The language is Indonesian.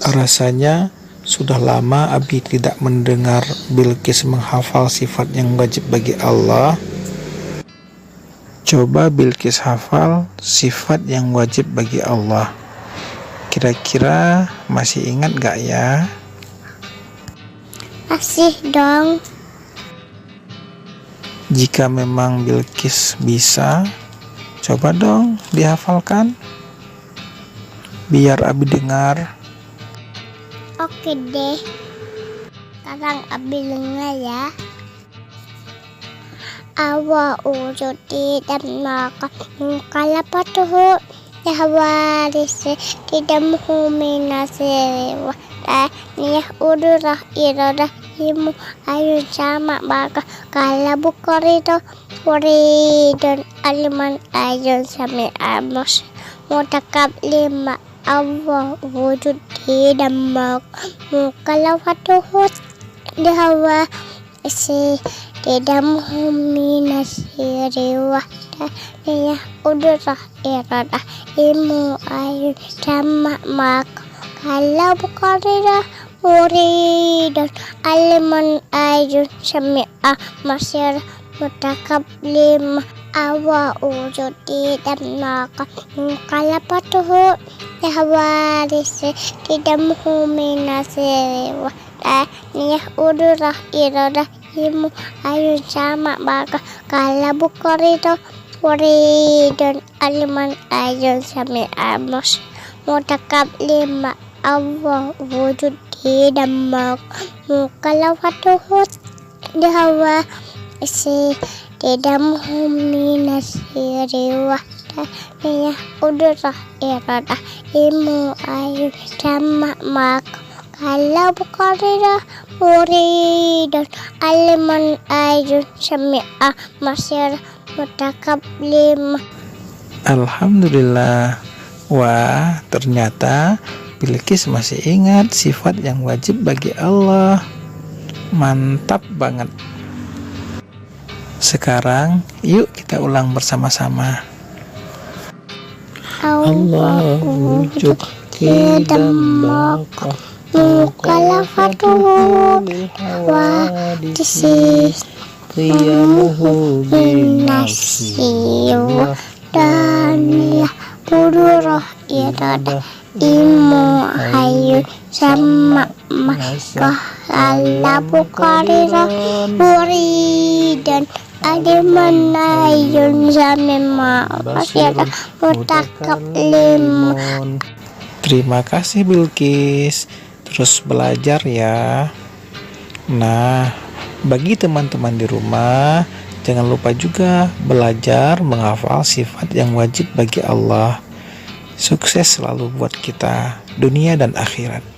Rasanya sudah lama Abi tidak mendengar Bilqis menghafal sifat yang wajib bagi Allah. Coba Bilqis hafal sifat yang wajib bagi Allah. Kira-kira masih ingat gak ya? Masih dong. Jika memang Bilqis bisa, coba dong dihafalkan. Biar Abi dengar. Oke deh. Sekarang Abi dengar ya. Awa ujudi dan maka kalapatuhu yahwarisi tidak muhuminasi wa niyah udurah iradah himu ayun sama baka kalabukorido waridun aliman ayun sami amos mutakab lima Allah wujud dan mukalafatuhu dihawa isi tidak muhuminasi riwahda niyah udurah iradah himu ayun sama baka kalabukorido waridun aliman ayun sami masir mutakab lima awa ujudi dan maka kalapatuhu yahwarisi tidak muhuminasi wa niyah udurah iradah himu ayun sama baka kalabukorido waridun aliman ayun sami amos mutakab lima Allah wujud dan mukalafatuhu dihawa isi tidak muhuminasi riwahda niyah udurah iradah himu ayun sama maka kalabukorido waridun aliman ayun sami masir mutakab lima. Alhamdulillah. Wah, ternyata Bilqis masih ingat sifat yang wajib bagi Allah. Mantap banget. Sekarang yuk kita ulang bersama-sama. Allah wujud dan maka mukalafatuhu wa disi qiyamuhu binafsi wa daniyah udurah iradah imu ayun sama maka kalabukorido waridun aliman ayun sami masir mutakab lima. Terima kasih Bilqis. Terus belajar ya. Nah, bagi teman-teman di rumah, jangan lupa juga belajar menghafal sifat yang wajib bagi Allah. Sukses selalu buat kita, dunia dan akhirat.